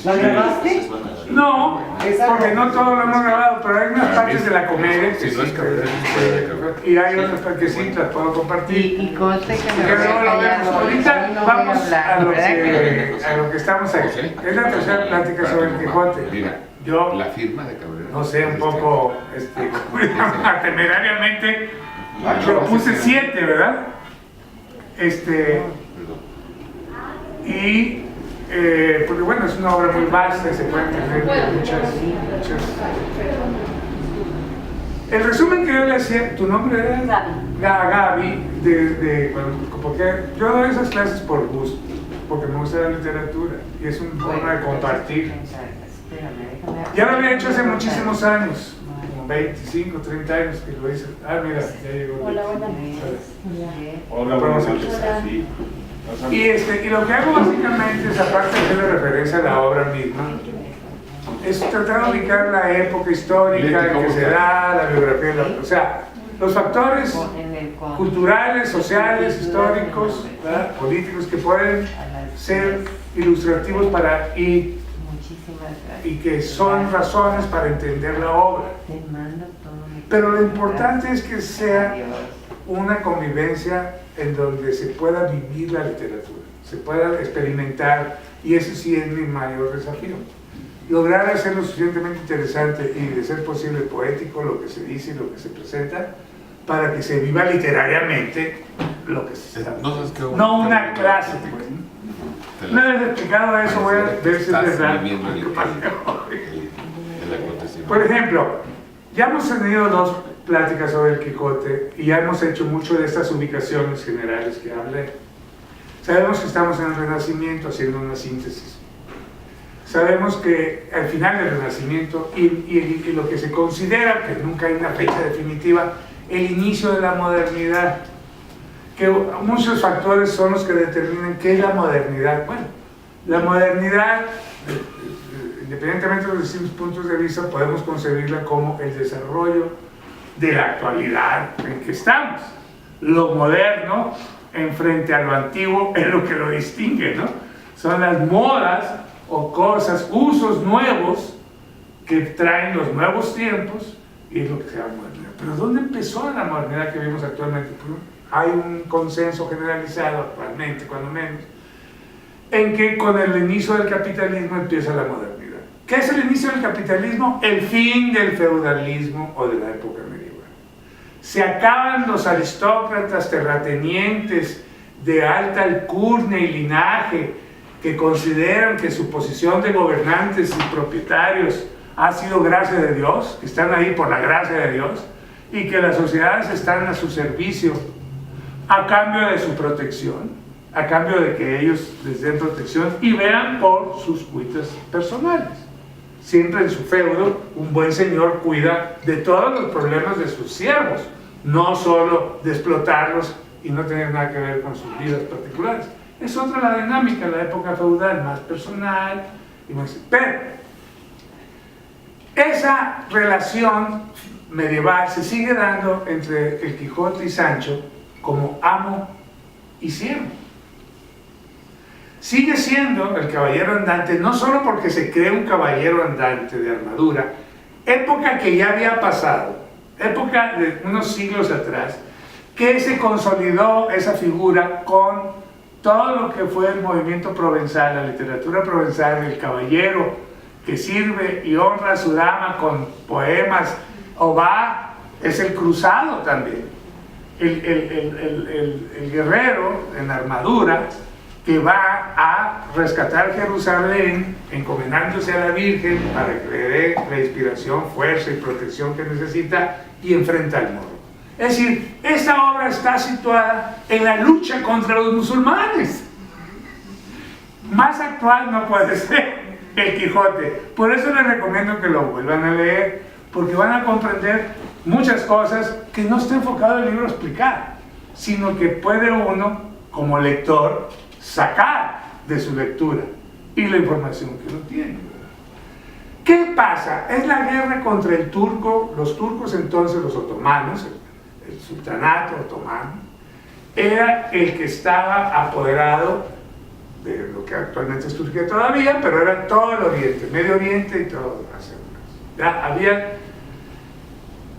¿La grabaste? No, porque no todo lo hemos grabado, pero hay unas partes de la comedia que Sí, no es sí, Cabrera, y hay otras partes que sí las puedo compartir. Y conste que me Que voy a luego lo callar, vemos. hoy Ahorita no voy a vamos hablar, a lo ¿verdad? que estamos aquí. José. Es la tercera plática sobre el Quijote. Mira, Yo, la firma de Cabrera. no sé, un poco temerariamente, propuse 7, ¿verdad? Y porque bueno, es una obra muy vasta y se pueden tener muchas. El resumen que yo le hacía, tu nombre era Gaby, porque yo doy esas clases por gusto, porque me gusta la literatura y es una forma de compartir. Ya lo había hecho hace muchísimos años, como 25, 30 años que lo hice. Ah, mira, ya llegó. Hola, hola. Hola, buenas noches. Sí. Y lo que hago básicamente es, aparte de hacerle referencia a la obra misma, es tratar de ubicar la época histórica en que se da, la biografía, o sea, los factores culturales, sociales, históricos, ¿verdad?, políticos que pueden ser ilustrativos para y que son razones para entender la obra. Pero lo importante es que sea una convivencia en donde se pueda vivir la literatura, se pueda experimentar, y eso sí es mi mayor desafío. Lograr hacerlo suficientemente interesante y, de ser posible, poético lo que se dice y lo que se presenta, para que se viva literariamente lo que se está. No una clase, pues, ¿no? Una vez explicado eso, voy a ver si es verdad. Por ejemplo, ya hemos tenido 2 pláticas sobre el Quijote y ya hemos hecho mucho de estas ubicaciones generales que hablé. Sabemos que estamos en el Renacimiento, haciendo una síntesis. Sabemos que al final del Renacimiento y lo que se considera, que nunca hay una fecha definitiva, el inicio de la modernidad, que muchos factores son los que determinan qué es la modernidad. Bueno, la modernidad, independientemente de los distintos puntos de vista, podemos concebirla como el desarrollo de la actualidad en que estamos. Lo moderno, en frente a lo antiguo, es lo que lo distingue, ¿no? Son las modas o cosas, usos nuevos que traen los nuevos tiempos, y es lo que se llama modernidad. Pero ¿dónde empezó la modernidad que vivimos actualmente? Pues hay un consenso generalizado actualmente, cuando menos, en que con el inicio del capitalismo empieza la modernidad. ¿Qué es el inicio del capitalismo? El fin del feudalismo o de la época medieval. Se acaban los aristócratas terratenientes de alta alcurnia y linaje, que consideran que su posición de gobernantes y propietarios ha sido gracia de Dios, que están ahí por la gracia de Dios, y que las sociedades están a su servicio a cambio de su protección, a cambio de que ellos les den protección y vean por sus cuitas personales. Siempre en su feudo, un buen señor cuida de todos los problemas de sus siervos, no solo de explotarlos y no tener nada que ver con sus vidas particulares. Es otra la dinámica de la época feudal, más personal y más... Pero esa relación medieval se sigue dando entre el Quijote y Sancho como amo y siervo. Sigue siendo el caballero andante, no solo porque se cree un caballero andante de armadura, época que ya había pasado, época de unos siglos atrás, que se consolidó esa figura con todo lo que fue el movimiento provenzal, la literatura provenzal, el caballero que sirve y honra a su dama con poemas, o va, es el cruzado también, el guerrero en armadura, que va a rescatar Jerusalén encomendándose a la Virgen para que le dé la inspiración, fuerza y protección que necesita, y enfrenta al moro. Es decir, esta obra está situada en la lucha contra los musulmanes. Más actual no puede ser el Quijote. Por eso les recomiendo que lo vuelvan a leer, porque van a comprender muchas cosas que no está enfocado el libro a explicar, sino que puede uno, como lector, sacar de su lectura y la información que uno tiene. ¿Qué pasa? Es la guerra contra el turco. Los turcos entonces, los otomanos, el sultanato otomano, era el que estaba apoderado de lo que actualmente es Turquía todavía, pero era todo el Oriente, Medio Oriente y todo hacia atrás. Ya había,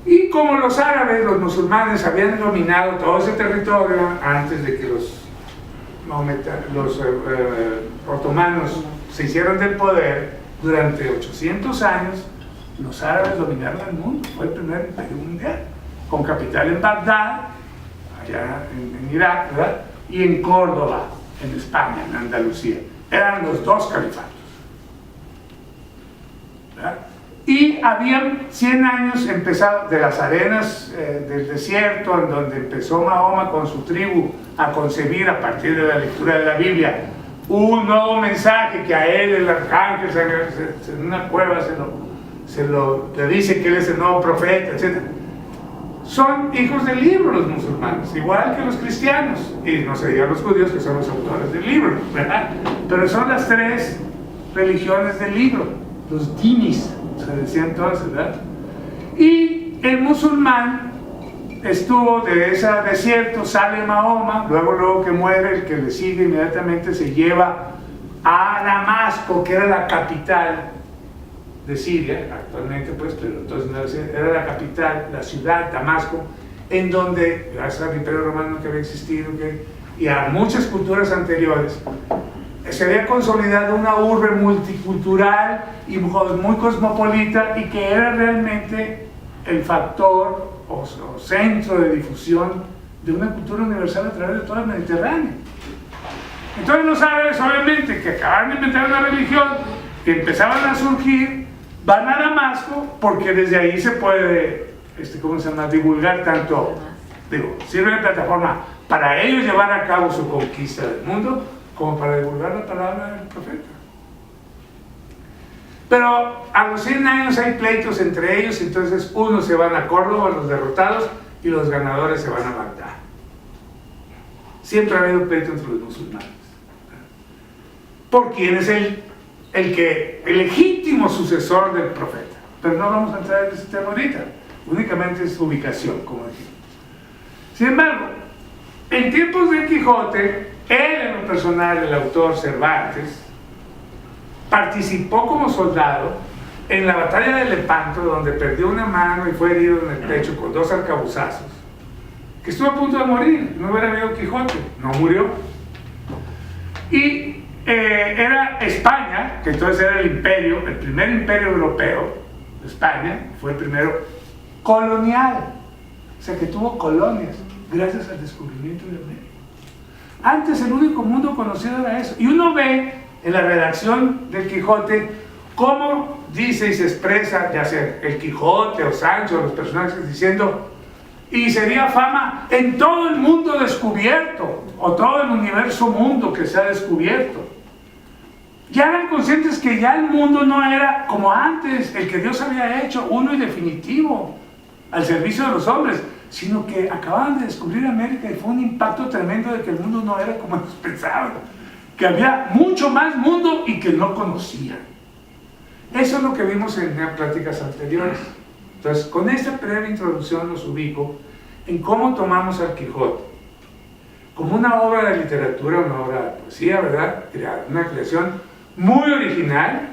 y como los árabes, los musulmanes habían dominado todo ese territorio antes de que los otomanos se hicieron del poder, durante 800 años los árabes dominaron el mundo. Fue el primer imperio mundial, con capital en Bagdad, allá en Irak, ¿verdad? Y en Córdoba, en España, en Andalucía. Eran los dos califatos, ¿verdad? Y habían 100 años empezado de las arenas del desierto, en donde empezó Mahoma con su tribu a concebir, a partir de la lectura de la Biblia, un nuevo mensaje que a él el arcángel en una cueva le dice que él es el nuevo profeta, etc. Son hijos del libro los musulmanes, igual que los cristianos, y no se digan los judíos, que son los autores del libro, ¿verdad? Pero son las tres religiones del libro, los dinis, se decía entonces, ¿verdad? Y el musulmán estuvo de ese desierto, sale Mahoma, luego que muere, el que le sigue inmediatamente se lleva a Damasco, que era la capital de Siria, actualmente pues, pero entonces era la capital, la ciudad, Damasco, en donde, gracias al Imperio Romano que había existido, y a muchas culturas anteriores, se había consolidado una urbe multicultural y muy cosmopolita, y que era realmente el factor o centro de difusión de una cultura universal a través de todo el Mediterráneo. Entonces los árabes, obviamente, que acaban de inventar una religión, que empezaban a surgir, van a Damasco, porque desde ahí se puede, ¿cómo se llama?, divulgar tanto, sirve de plataforma para ellos llevar a cabo su conquista del mundo, como para divulgar la palabra del profeta. Pero a los 100 años hay pleitos entre ellos, entonces unos se van a Córdoba, los derrotados, y los ganadores se van a Bagdad. Siempre ha habido pleito entre los musulmanes. ¿Por quién es el legítimo sucesor del profeta? Pero no vamos a entrar en ese tema ahorita, únicamente es su ubicación, como dijimos. Sin embargo, en tiempos de Quijote, él en lo personal, el autor Cervantes, participó como soldado en la batalla de Lepanto, donde perdió una mano y fue herido en el pecho con 2 arcabuzazos, que estuvo a punto de morir. No hubiera habido Quijote, no murió. Y era España, que entonces era el imperio, el primer imperio europeo. España fue el primero colonial, o sea que tuvo colonias gracias al descubrimiento de América. Antes el único mundo conocido era eso, y uno ve en la redacción del Quijote cómo dice y se expresa, ya sea el Quijote o Sancho, los personajes diciendo, y sería fama en todo el mundo descubierto, o todo el universo mundo que se ha descubierto. Ya eran conscientes que ya el mundo no era como antes, el que Dios había hecho, uno y definitivo, al servicio de los hombres, sino que acababan de descubrir América y fue un impacto tremendo de que el mundo no era como ellos pensaban, que había mucho más mundo y que no conocían. Eso es lo que vimos en las pláticas anteriores. Entonces, con esta breve introducción los ubico en cómo tomamos al Quijote como una obra de literatura, una obra de poesía, ¿verdad? Una creación muy original,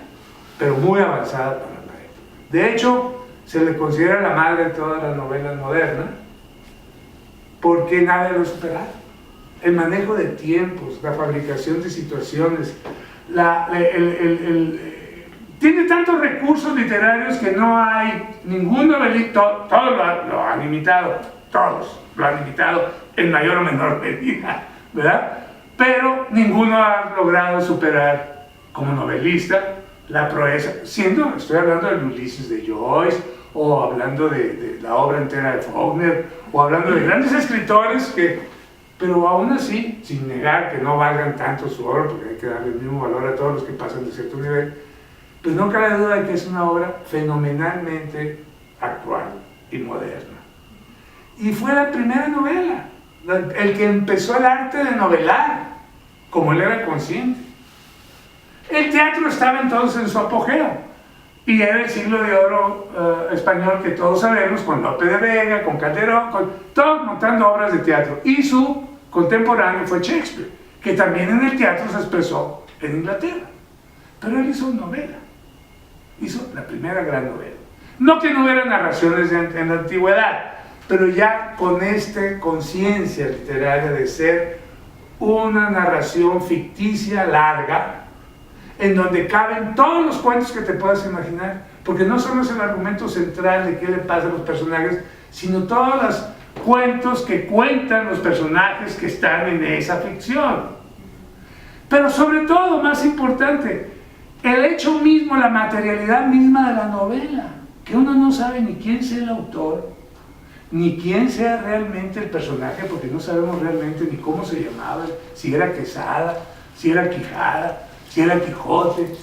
pero muy avanzada para la época. De hecho, se le considera la madre de todas las novelas modernas, porque nadie lo supera. El manejo de tiempos, la fabricación de situaciones, tiene tantos recursos literarios que no hay ningún novelista, todos lo han imitado, todos lo han imitado en mayor o menor medida, ¿verdad? Pero ninguno ha logrado superar como novelista la proeza, estoy hablando del Ulises de Joyce, o hablando de la obra entera de Faulkner, o hablando de grandes escritores pero aún así, sin negar que no valgan tanto su obra, porque hay que darle el mismo valor a todos los que pasan de cierto nivel, pues no cabe duda de que es una obra fenomenalmente actual y moderna. Y fue la primera novela, el que empezó el arte de novelar, como él era consciente. El teatro estaba entonces en su apogeo, y era el siglo de oro español que todos sabemos, con Lope de Vega, con Calderón, todos montando obras de teatro, y su contemporáneo fue Shakespeare, que también en el teatro se expresó en Inglaterra. Pero él hizo novela, hizo la primera gran novela. No que no hubiera narraciones en la antigüedad, pero ya con esta conciencia literaria de ser una narración ficticia larga, en donde caben todos los cuentos que te puedas imaginar, porque no solo es el argumento central de qué le pasa a los personajes, sino todos los cuentos que cuentan los personajes que están en esa ficción. Pero sobre todo, más importante, el hecho mismo, la materialidad misma de la novela, que uno no sabe ni quién sea el autor, ni quién sea realmente el personaje, porque no sabemos realmente ni cómo se llamaba, si era Quesada, si era Quijada, si era Quijote,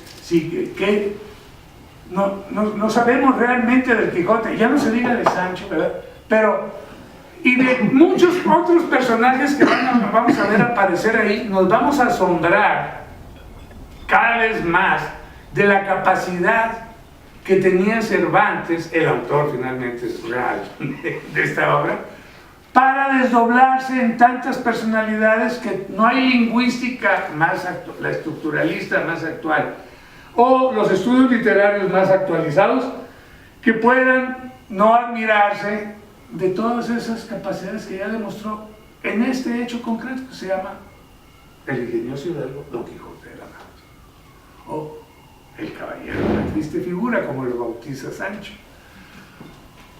no sabemos realmente del Quijote, ya no se diga de Sancho, ¿verdad? Pero, y de muchos otros personajes que vamos a ver aparecer ahí, nos vamos a asombrar cada vez más de la capacidad que tenía Cervantes, el autor finalmente es real de esta obra, para desdoblarse en tantas personalidades que no hay lingüística más actual, la estructuralista más actual, o los estudios literarios más actualizados, que puedan no admirarse de todas esas capacidades que ya demostró en este hecho concreto que se llama el ingenioso hidalgo Don Quijote de la Mancha, o el caballero de la triste figura, como lo bautiza Sancho.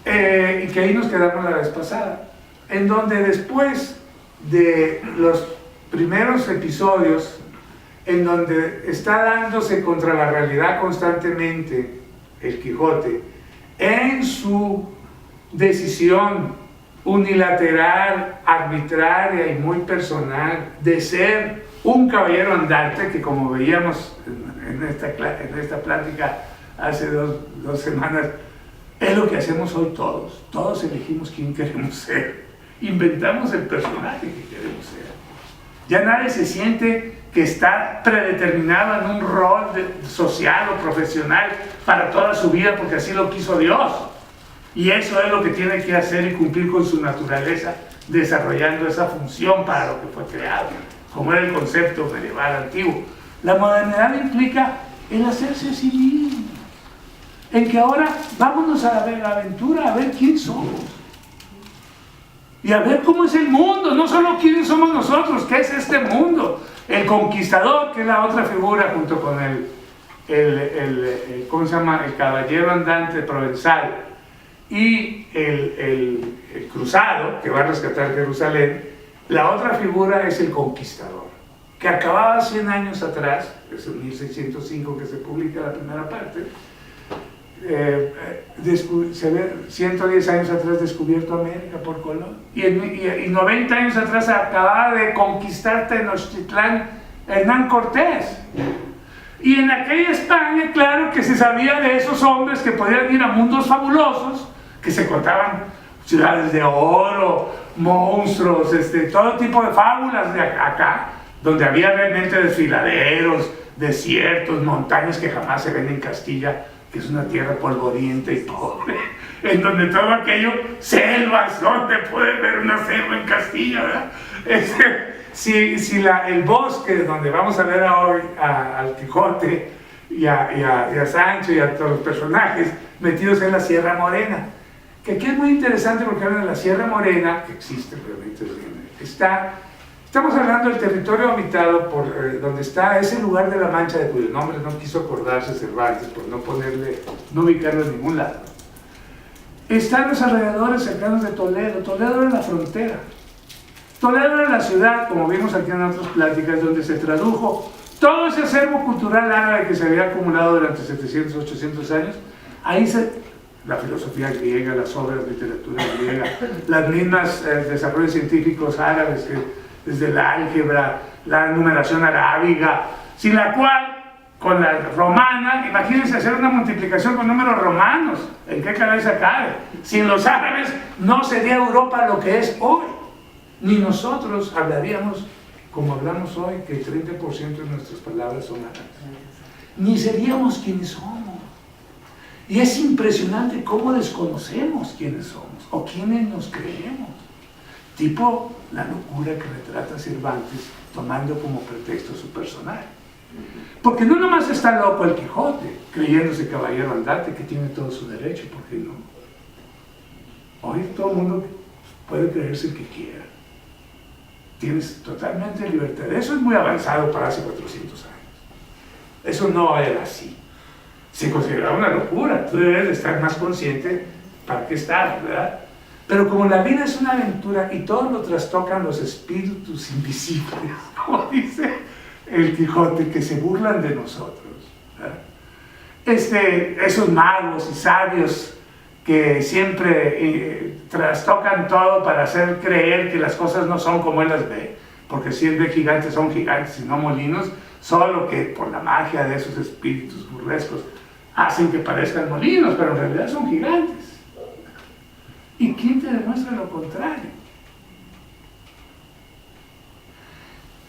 Y que ahí nos quedamos la vez pasada, en donde después de los primeros episodios, en donde está dándose contra la realidad constantemente el Quijote, en su decisión unilateral, arbitraria y muy personal de ser un caballero andante, que como veíamos en esta plática hace dos semanas, es lo que hacemos hoy todos elegimos quién queremos ser, inventamos el personaje que queremos ser, ya nadie se siente que está predeterminado en un rol social o profesional para toda su vida porque así lo quiso Dios, y eso es lo que tiene que hacer y cumplir con su naturaleza, desarrollando esa función para lo que fue creado, como era el concepto medieval antiguo. La modernidad implica el hacerse a sí mismo, en que ahora vámonos a ver la aventura, a ver quién somos y a ver cómo es el mundo, no solo quiénes somos nosotros, qué es este mundo. El conquistador, que es la otra figura junto con ¿cómo se llama? El caballero andante provenzal, y el cruzado que va a rescatar Jerusalén. La otra figura es el conquistador, que acababa 100 años atrás, es en 1605 que se publica la primera parte, 110 años atrás descubierto América por Colón, y 90 años atrás acababa de conquistar Tenochtitlán Hernán Cortés. Y en aquella España, claro que se sabía de esos hombres que podían ir a mundos fabulosos, que se contaban ciudades de oro, monstruos, todo tipo de fábulas de acá, donde había realmente desfiladeros, desiertos, montañas que jamás se ven en Castilla, que es una tierra polvorienta y pobre, en donde todo aquello, selvas, donde puede ver una selva en Castilla, ¿verdad? El bosque donde vamos a ver hoy al Quijote y a Sancho y a todos los personajes metidos en la Sierra Morena, que aquí es muy interesante porque hablan de la Sierra Morena, que existe realmente, estamos hablando del territorio habitado por donde está ese lugar de la Mancha de cuyo nombre no quiso acordarse Cervantes por no ubicarlo en ningún lado. Están los alrededores cercanos de Toledo. Toledo era la frontera. Toledo era la ciudad, como vimos aquí en otras pláticas, donde se tradujo todo ese acervo cultural árabe que se había acumulado durante 700, 800 años. Ahí la filosofía griega, las obras de literatura griega, las mismas desarrollos científicos árabes, desde la álgebra, la numeración arábiga, sin la cual, con la romana, imagínense hacer una multiplicación con números romanos, ¿en qué cabeza cabe? Sin los árabes no sería Europa lo que es hoy, ni nosotros hablaríamos como hablamos hoy, que el 30% de nuestras palabras son árabes, ni seríamos quienes somos. Y es impresionante cómo desconocemos quiénes somos o quiénes nos creemos. tipo la locura que retrata Cervantes tomando como pretexto su personaje. Porque no nomás está loco el Quijote, creyéndose caballero andante, que tiene todo su derecho, ¿por qué no? Hoy todo el mundo puede creerse el que quiera. Tienes totalmente libertad. Eso es muy avanzado para hace 400 años. Eso no era así. Se consideraba una locura. Tú debes de estar más consciente para qué estar, ¿verdad? Pero como la vida es una aventura y todo lo trastocan los espíritus invisibles, como dice el Quijote, que se burlan de nosotros, ¿verdad? Esos magos y sabios que siempre trastocan todo para hacer creer que las cosas no son como él las ve, porque si él ve gigantes son gigantes y no molinos, solo que por la magia de esos espíritus burlescos hacen que parezcan molinos, pero en realidad son gigantes. ¿Y quién te demuestra lo contrario?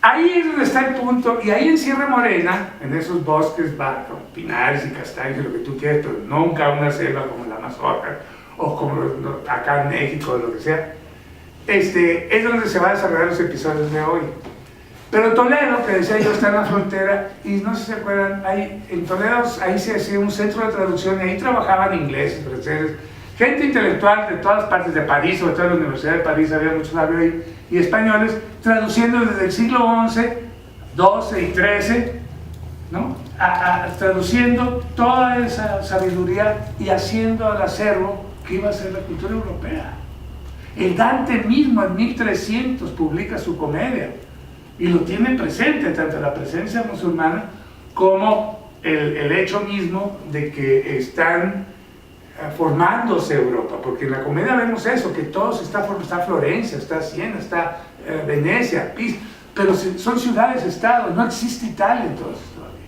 Ahí es donde está el punto, y ahí en Sierra Morena, en esos bosques con pinares y castaños, lo que tú quieras, pero nunca una selva como la Amazonas, o como acá en México, o lo que sea, es donde se van a desarrollar los episodios de hoy. Pero Toledo, que decía yo, está en la frontera, y no sé si se acuerdan, en Toledo ahí se hacía un centro de traducción, y ahí trabajaban ingleses, franceses, gente intelectual de todas partes de París, sobre todo en la Universidad de París había muchos sabios ahí, y españoles, traduciendo desde el siglo XI, XII y XIII, ¿no? Traduciendo toda esa sabiduría y haciendo al acervo que iba a ser la cultura europea. El Dante mismo en 1300 publica su comedia, y lo tiene presente, tanto la presencia musulmana como el hecho mismo de que están formándose Europa, porque en la comedia vemos eso, que todos está Florencia, está Siena, está Venecia, Pisa, pero son ciudades-estados, no existe Italia entonces todavía,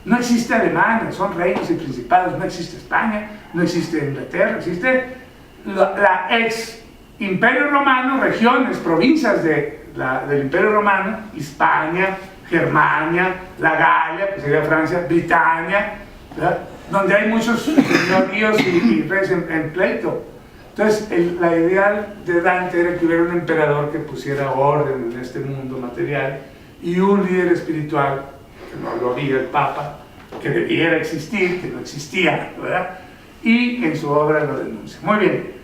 no existe Alemania, son reinos y principados, no existe España, no existe Inglaterra, existe la ex Imperio Romano, regiones, provincias del Imperio Romano, Hispania, Germania, la Galia, que sería Francia, Britania, ¿verdad? Donde hay muchos señoríos y reyes en pleito. Entonces, la ideal de Dante era que hubiera un emperador que pusiera orden en este mundo material y un líder espiritual, que no lo había el Papa, que debiera existir, que no existía, ¿verdad? Y en su obra lo denuncia. Muy bien,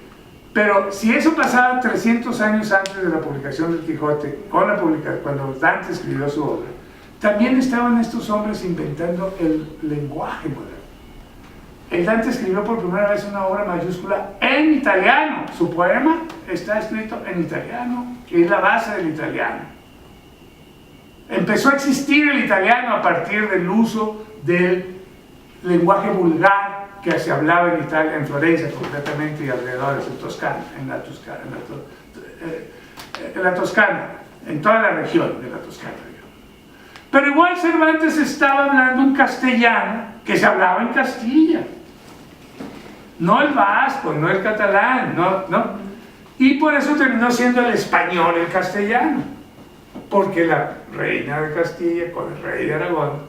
pero si eso pasaba 300 años antes de la publicación del Quijote, cuando Dante escribió su obra, también estaban estos hombres inventando el lenguaje moderno. El Dante escribió por primera vez una obra mayúscula en italiano. Su poema está escrito en italiano, que es la base del italiano. Empezó a existir el italiano a partir del uso del lenguaje vulgar que se hablaba en Italia, en Florencia concretamente, y alrededor de Toscana, en la Toscana, en toda la región de la Toscana. Pero igual Cervantes estaba hablando un castellano que se hablaba en Castilla. No el vasco, no el catalán, no. Y por eso terminó siendo el español el castellano. Porque la reina de Castilla con el rey de Aragón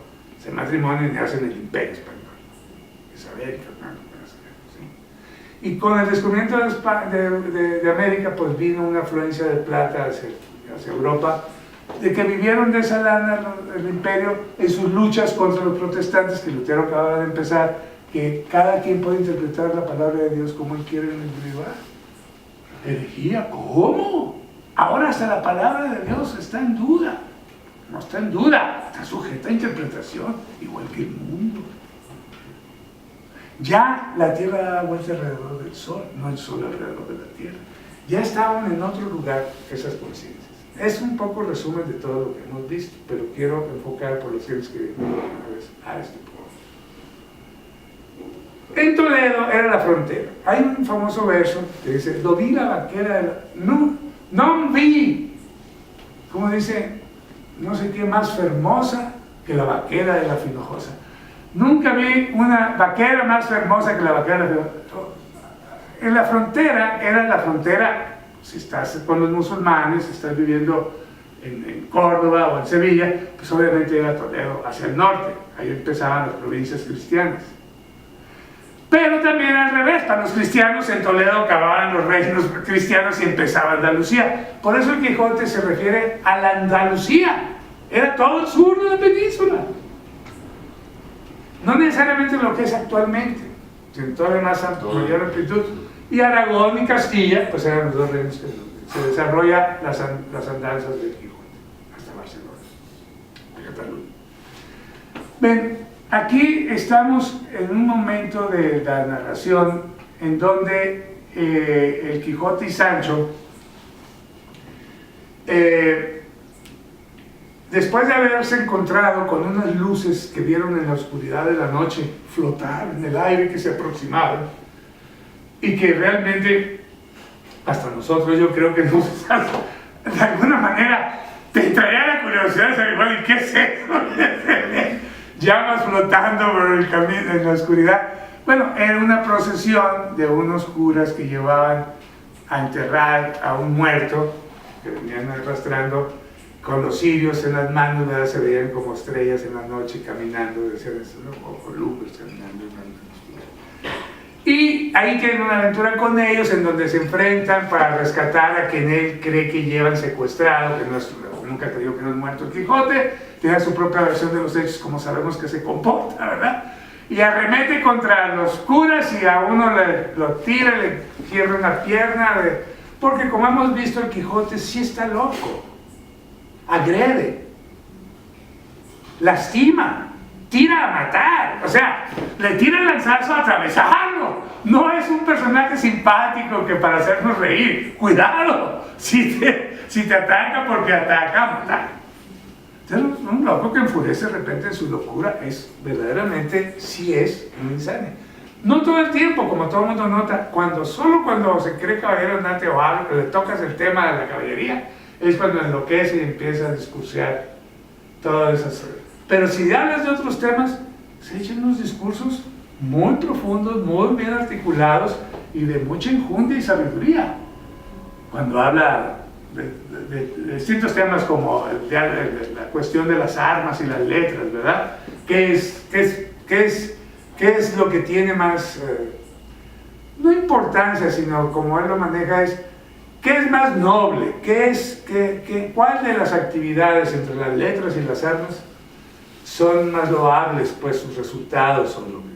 se matrimonian y hacen el imperio español. Isabel, Fernando, ¿sí? Y con el descubrimiento de América, pues vino una afluencia de plata hacia Europa, de que vivieron de esa lana el imperio en sus luchas contra los protestantes, que Lutero acababa de empezar, que cada quien puede interpretar la palabra de Dios como él quiere en el individual. Herejía, ¿cómo? Ahora hasta la palabra de Dios está en duda. No está en duda, está sujeta a interpretación, igual que el mundo. Ya la Tierra da vuelta alrededor del Sol, no el Sol alrededor de la Tierra. Ya estaban en otro lugar esas conciencias. Es un poco el resumen de todo lo que hemos visto, pero quiero enfocar por los seres que vienen a este punto. En Toledo era la frontera. Hay un famoso verso que dice: "Lo vi la vaquera de la... No vi", como dice, no sé qué más fermosa que la vaquera de la Finojosa. Nunca vi una vaquera más hermosa que la vaquera de la Finojosa. En la frontera, era la frontera, si estás con los musulmanes, si estás viviendo en Córdoba o en Sevilla, pues obviamente era Toledo hacia el norte. Ahí empezaban las provincias cristianas. Pero también al revés, para los cristianos en Toledo acababan los reinos cristianos y empezaba Andalucía. Por eso el Quijote se refiere a la Andalucía, era todo el sur de la península. No necesariamente lo que es actualmente, sino todavía más mayor amplitud. Y Aragón y Castilla, pues eran los dos reinos que se desarrolla las andanzas del Quijote, hasta Barcelona, de Cataluña. Ven, aquí estamos en un momento de la narración en donde el Quijote y Sancho, después de haberse encontrado con unas luces que vieron en la oscuridad de la noche flotar en el aire que se aproximaban, y que realmente hasta nosotros yo creo que nos, de alguna manera te traía la curiosidad de saber, bueno, ¿y qué es eso? Llamas flotando por el camino en la oscuridad. Bueno, era una procesión de unos curas que llevaban a enterrar a un muerto, que venían arrastrando con los cirios en las manos, ¿verdad? Se veían como estrellas en la noche caminando, decían eso, ¿no? O columnas caminando en la noche. Y ahí tienen una aventura con ellos en donde se enfrentan para rescatar a quien él cree que llevan secuestrado, que no es, nunca te digo que no es muerto el Quijote, tiene su propia versión de los hechos como sabemos que se comporta, ¿verdad? Y arremete contra los curas y a uno lo tira, le cierra una pierna, porque como hemos visto el Quijote sí está loco, agrede, lastima, tira a matar, o sea, le tira el lanzazo a atravesarlo. No es un personaje simpático que para hacernos reír. Cuidado, si te ataca porque ataca a matar. Entonces, un loco que enfurece de repente en su locura es verdaderamente, sí es un insano. No todo el tiempo, como todo el mundo nota, solo cuando se cree caballero andante o algo, que le tocas el tema de la caballería, es cuando enloquece y empieza a discursear todas esas. Pero si hablas de otros temas, se echan unos discursos muy profundos, muy bien articulados y de mucha enjundia y sabiduría. Cuando habla de distintos temas como la cuestión de las armas y las letras, ¿verdad? ¿Qué es lo que tiene más, no importancia, sino como él lo maneja es, ¿qué es más noble? ¿Cuál de las actividades entre las letras y las armas son más loables, pues sus resultados son lo que...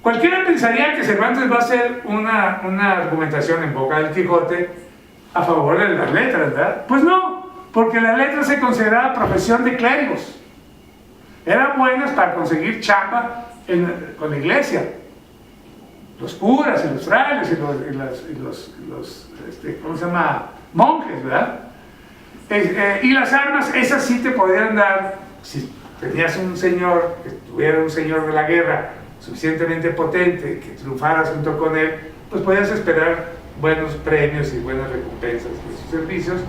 Cualquiera pensaría que Cervantes va a hacer una argumentación en boca del Quijote a favor de las letras, ¿verdad? Pues no, porque las letras se consideraba profesión de clérigos. Eran buenas para conseguir chamba con la iglesia. Los curas y los frailes y los ¿cómo se llama? Monjes, ¿verdad? Y las armas, esas sí te podían dar, si tenías un señor, que tuviera un señor de la guerra suficientemente potente, que triunfaras junto con él, pues podías esperar buenos premios y buenas recompensas de sus servicios,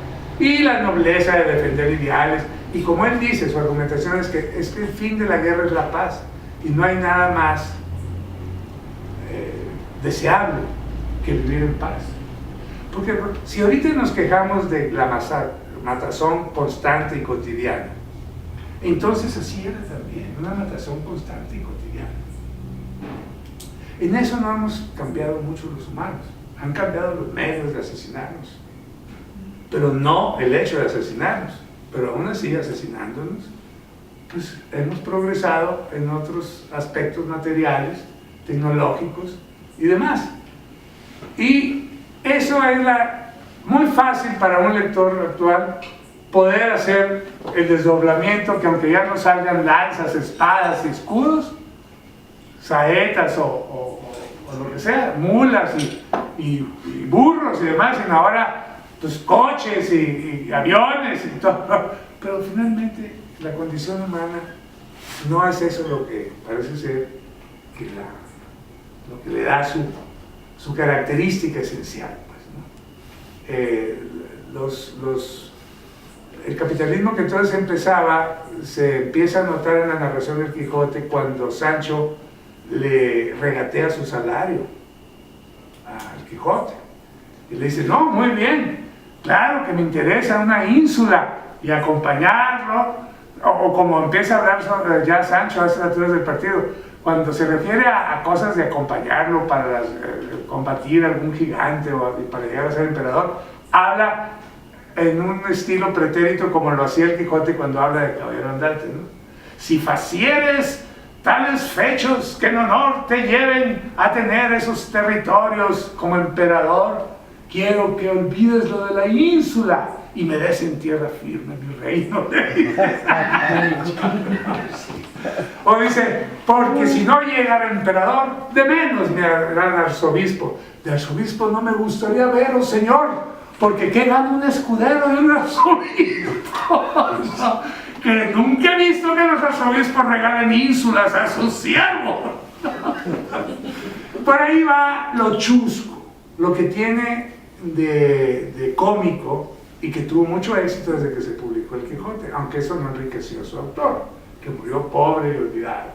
y la nobleza de defender ideales. Y como él dice, su argumentación es que el fin de la guerra es la paz, y no hay nada más deseable que vivir en paz. Porque si ahorita nos quejamos de la matazón constante y cotidiana, entonces así era también, una matazón constante y cotidiana. En eso no hemos cambiado mucho los humanos, han cambiado los medios de asesinarnos, pero no el hecho de asesinarnos, pero aún así asesinándonos, pues hemos progresado en otros aspectos materiales, tecnológicos y demás. Y eso es muy fácil para un lector actual poder hacer el desdoblamiento, que aunque ya no salgan lanzas, espadas y escudos, saetas o lo que sea, mulas y burros y demás, sino ahora pues coches y aviones y todo. Pero finalmente la condición humana no es eso lo que parece ser lo que le da su característica esencial, pues, ¿no? El capitalismo que entonces empezaba se empieza a notar en la narración del Quijote cuando Sancho le regatea su salario al Quijote y le dice: no, muy bien, claro que me interesa una ínsula y acompañarlo, o como empieza a hablar sobre ya Sancho a estas alturas del partido, cuando se refiere a cosas de acompañarlo para combatir a algún gigante o para llegar a ser emperador, habla en un estilo pretérito como lo hacía el Quijote cuando habla de caballero andante, ¿no? Si facieres tales fechos que en honor te lleven a tener esos territorios como emperador, quiero que olvides lo de la ínsula y me des en tierra firme mi reino. O dice, porque si no llegara emperador, de menos me harán arzobispo. De arzobispo no me gustaría veros, señor, porque ¿qué gana un escudero de un arzobispo? Que nunca he visto que los arzobispos regalen ínsulas a sus siervos. Por ahí va lo chusco, lo que tiene de cómico y que tuvo mucho éxito desde que se publicó el Quijote, aunque eso no enriqueció a su autor, que murió pobre y olvidado.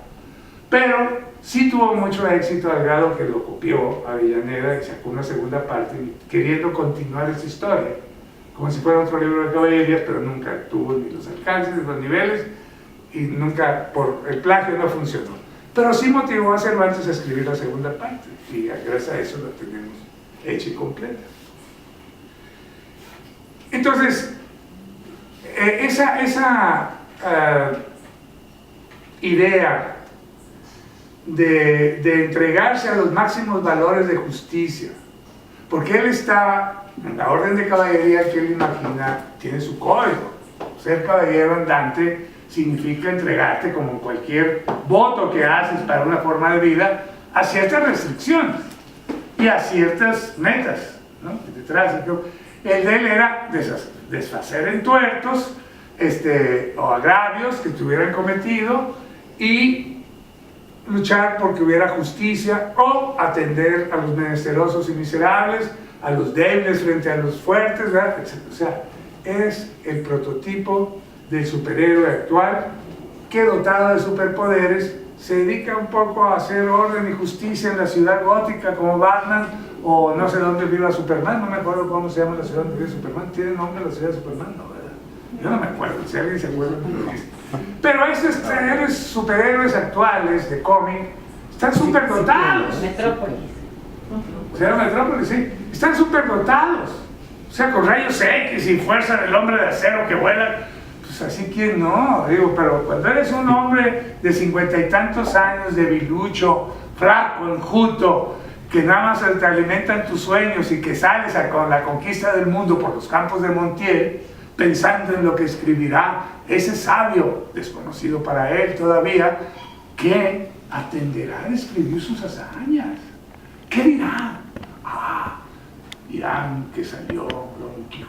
Pero sí tuvo mucho éxito al grado que lo copió Avellaneda y sacó una segunda parte queriendo continuar esa historia, como si fuera otro libro de caballerías, pero nunca tuvo ni los alcances ni los niveles y nunca, por el plagio no funcionó. Pero sí motivó a Cervantes a escribir la segunda parte y gracias a eso la tenemos hecha y completa. Entonces, esa idea de entregarse a los máximos valores de justicia, porque él estaba en la orden de caballería que él imagina, tiene su código. Ser caballero andante significa entregarte, como cualquier voto que haces para una forma de vida, a ciertas restricciones y a ciertas metas, ¿no? El de él era deshacer entuertos o agravios que tuvieran cometido y luchar porque hubiera justicia o atender a los menesterosos y miserables, a los débiles frente a los fuertes, ¿verdad? O sea, es el prototipo del superhéroe actual que, dotado de superpoderes, se dedica un poco a hacer orden y justicia en la ciudad gótica como Batman, o no sé dónde viva Superman, no me acuerdo cómo se llama la ciudad donde vive Superman. ¿Tiene nombre la ciudad de Superman? No, ¿verdad? Yo no me acuerdo, si alguien se acuerda. Pero esos superhéroes actuales de cómic están superdotados. Metrópolis. O sea, Metrópolis, sí. Están superdotados. O sea, con rayos X y fuerza del hombre de acero que vuela. Pues así que no, digo, pero cuando eres un hombre de 50 y tantos años, debilucho, flaco, enjuto, que nada más te alimentan tus sueños y que sales con la conquista del mundo por los campos de Montiel, pensando en lo que escribirá ese sabio, desconocido para él todavía, que atenderá a escribir sus hazañas. ¿Qué dirá? Ah, dirán que salió Don Quijote